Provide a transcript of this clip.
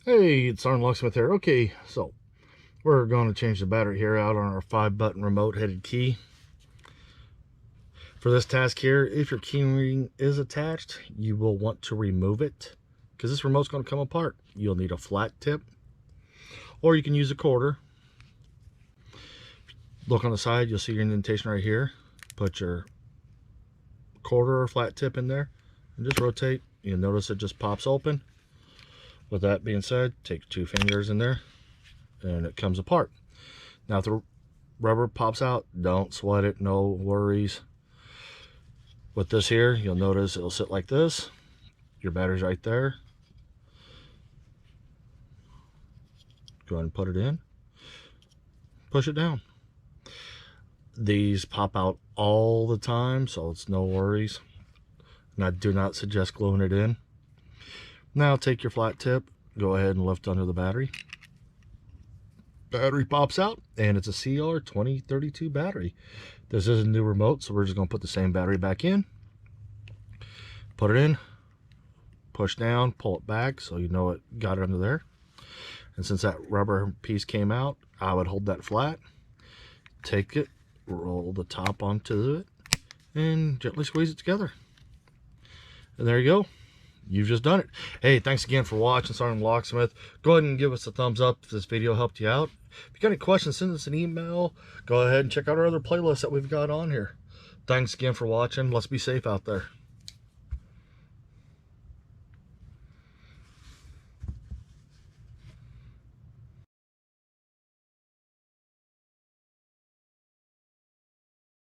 Hey, it's Locksmith here. Okay, so we're going to change the battery here out on our 5-button remote headed key. For this task here, if your key ring is attached, you will want to remove it because this remote's going to come apart. You'll need a flat tip, or you can use a quarter. Look on the side, you'll see your indentation right here. Put your quarter or flat tip in there and just rotate. You'll notice it just pops open. With that being said, take 2 fingers in there and it comes apart. Now if the rubber pops out, don't sweat it, no worries. With this here, you'll notice it'll sit like this. Your battery's right there. Go ahead and put it in. Push it down. These pop out all the time, so it's no worries. And I do not suggest gluing it in. Now take your flat tip, go ahead and lift under the battery. Battery pops out, and it's a CR2032 battery. This is a new remote, so we're just going to put the same battery back in. Put it in, push down, pull it back so you know it got it under there. And since that rubber piece came out, I would hold that flat, take it, roll the top onto it, and gently squeeze it together. And there you go. You've just done it. Hey, thanks again for watching Sergeant Locksmith. Go ahead and give us a thumbs up if this video helped you out. If you got any questions, send us an email. Go ahead and check out our other playlists that we've got on here. Thanks again for watching. Let's be safe out there.